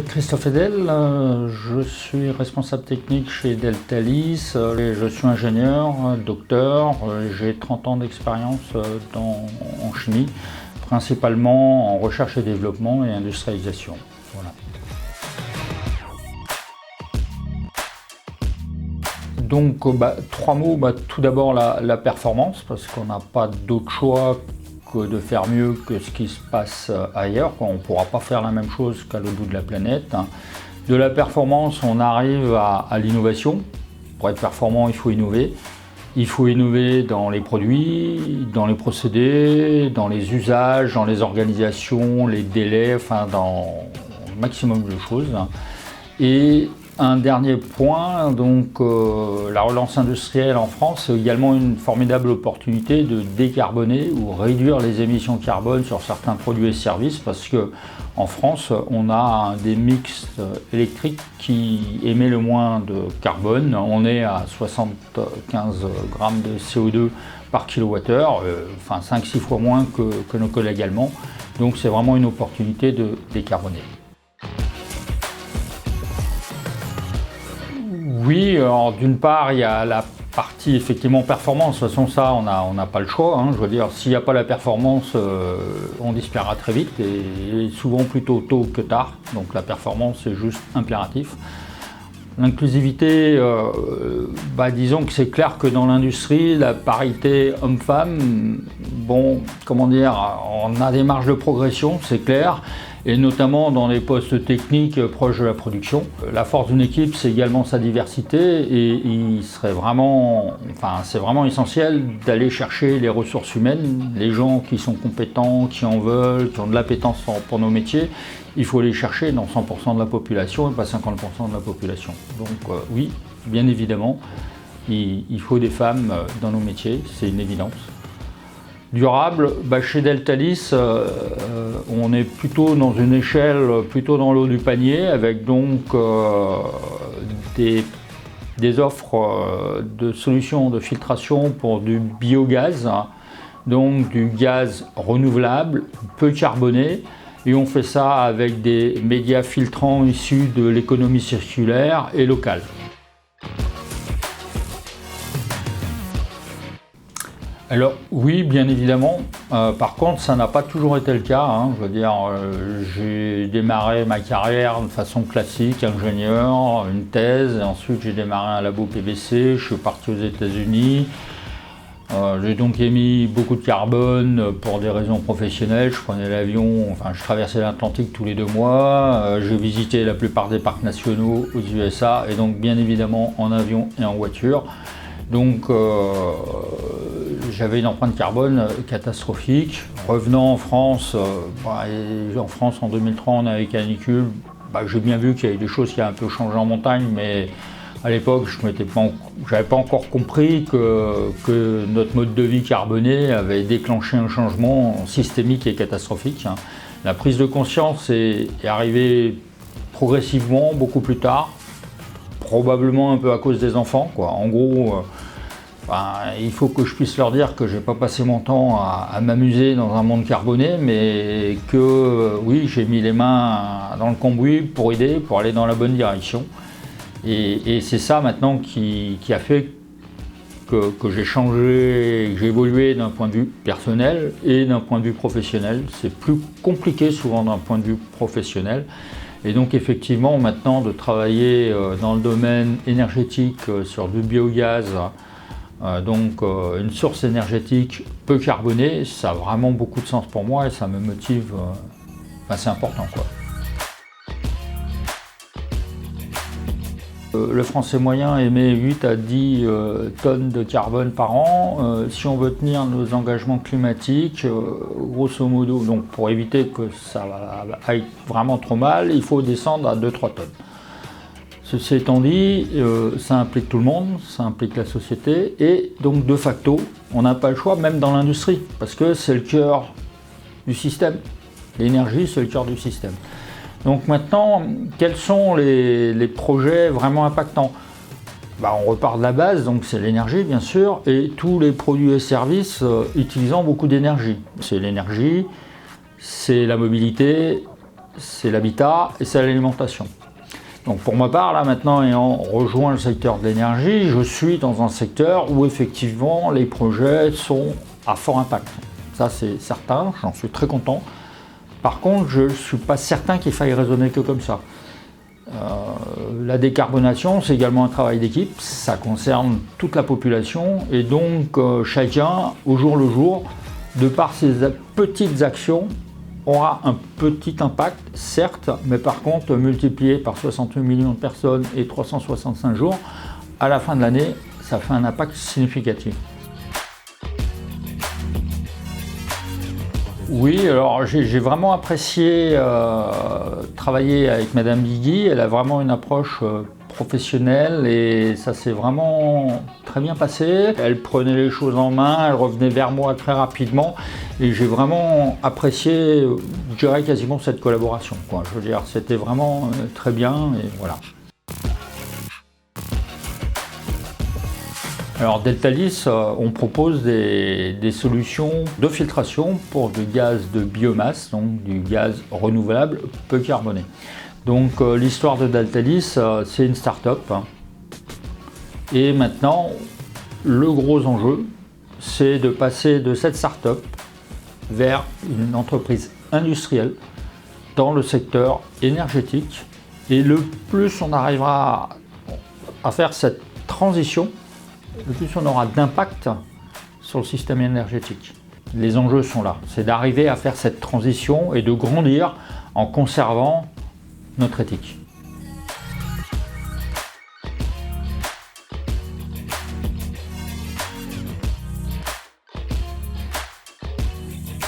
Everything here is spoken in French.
Christophe Edel, je suis responsable technique chez Deltalis, je suis ingénieur, docteur, j'ai 30 ans d'expérience en chimie, principalement en recherche et développement et industrialisation. Voilà. Donc, trois mots, tout d'abord la performance, parce qu'on n'a pas d'autre choix que de faire mieux que ce qui se passe ailleurs. On ne pourra pas faire la même chose qu'à l'autre bout de la planète. De la performance, on arrive à l'innovation. Pour être performant, il faut innover. Il faut innover dans les produits, dans les procédés, dans les usages, dans les organisations, les délais, enfin dans le maximum de choses. Et un dernier point, donc la relance industrielle en France, c'est également une formidable opportunité de décarboner ou réduire les émissions carbone sur certains produits et services, parce que en France, on a des mix électriques qui émet le moins de carbone. On est à 75 grammes de CO2 par kilowattheure, enfin 5-6 fois moins que nos collègues allemands. Donc c'est vraiment une opportunité de décarboner. Oui, alors d'une part, il y a la partie effectivement performance. De toute façon, ça, on n'a pas le choix. Je veux dire, s'il n'y a pas la performance, on disparaîtra très vite et souvent plutôt tôt que tard. Donc la performance, c'est juste impératif. L'inclusivité, disons que c'est clair que dans l'industrie, la parité homme-femme, on a des marges de progression, c'est clair. Et notamment dans les postes techniques proches de la production. La force d'une équipe, c'est également sa diversité et c'est vraiment essentiel d'aller chercher les ressources humaines, les gens qui sont compétents, qui en veulent, qui ont de l'appétence pour nos métiers. Il faut les chercher dans 100% de la population et pas 50% de la population. Donc oui, bien évidemment, il faut des femmes dans nos métiers, c'est une évidence. Durable, chez Deltalis, on est plutôt dans une échelle, plutôt dans le haut du panier, avec donc des offres de solutions de filtration pour du biogaz, donc du gaz renouvelable, peu carboné, et on fait ça avec des médias filtrants issus de l'économie circulaire et locale. Alors oui, bien évidemment. Par contre, ça n'a pas toujours été le cas. Je veux dire, j'ai démarré ma carrière de façon classique, ingénieur, une thèse, et ensuite j'ai démarré un labo PVC, je suis parti aux États-Unis. J'ai donc émis beaucoup de carbone pour des raisons professionnelles. Je prenais l'avion, je traversais l'Atlantique tous les 2 mois. J'ai visité la plupart des parcs nationaux aux USA, et donc bien évidemment en avion et en voiture. Donc j'avais une empreinte carbone catastrophique. Revenant en France, en 2003 on avait canicule. J'ai bien vu qu'il y avait des choses qui avaient un peu changé en montagne, mais à l'époque je n'avais pas encore compris que notre mode de vie carboné avait déclenché un changement systémique et catastrophique. La prise de conscience est arrivée progressivement, beaucoup plus tard. Probablement un peu à cause des enfants, quoi. En gros, il faut que je puisse leur dire que je n'ai pas passé mon temps à m'amuser dans un monde carboné, mais que oui, j'ai mis les mains dans le cambouis pour aider, pour aller dans la bonne direction. Et c'est ça maintenant qui a fait que j'ai changé, que j'ai évolué d'un point de vue personnel et d'un point de vue professionnel. C'est plus compliqué souvent d'un point de vue professionnel. Et donc effectivement maintenant de travailler dans le domaine énergétique sur du biogaz, donc une source énergétique peu carbonée, ça a vraiment beaucoup de sens pour moi et ça me motive, c'est important quoi. Le Français moyen émet 8 à 10 tonnes de carbone par an. Si on veut tenir nos engagements climatiques, grosso modo, donc pour éviter que ça aille vraiment trop mal, il faut descendre à 2-3 tonnes. Ceci étant dit, ça implique tout le monde, ça implique la société, et donc de facto, on n'a pas le choix, même dans l'industrie, parce que c'est le cœur du système. L'énergie, c'est le cœur du système. Donc maintenant, quels sont les projets vraiment impactants ? On repart de la base, donc c'est l'énergie bien sûr, et tous les produits et services utilisant beaucoup d'énergie. C'est l'énergie, c'est la mobilité, c'est l'habitat et c'est l'alimentation. Donc pour ma part, là maintenant, ayant rejoint le secteur de l'énergie, je suis dans un secteur où effectivement les projets sont à fort impact. Ça c'est certain, j'en suis très content. Par contre, je ne suis pas certain qu'il faille raisonner que comme ça. La décarbonation, c'est également un travail d'équipe, ça concerne toute la population et donc chacun, au jour le jour, de par ses petites actions, aura un petit impact, certes, mais par contre, multiplié par 68 millions de personnes et 365 jours, à la fin de l'année, ça fait un impact significatif. Oui, alors j'ai vraiment apprécié travailler avec Madame Guigui. Elle a vraiment une approche professionnelle et ça s'est vraiment très bien passé. Elle prenait les choses en main, elle revenait vers moi très rapidement et j'ai vraiment apprécié, je dirais quasiment cette collaboration, quoi. Je veux dire, c'était vraiment très bien et voilà. Alors Deltalis, on propose des solutions de filtration pour du gaz de biomasse, donc du gaz renouvelable peu carboné. Donc l'histoire de Deltalis, c'est une start-up. Et maintenant, le gros enjeu, c'est de passer de cette start-up vers une entreprise industrielle dans le secteur énergétique. Et le plus on arrivera à faire cette transition, le plus on aura d'impact sur le système énergétique. Les enjeux sont là, c'est d'arriver à faire cette transition et de grandir en conservant notre éthique.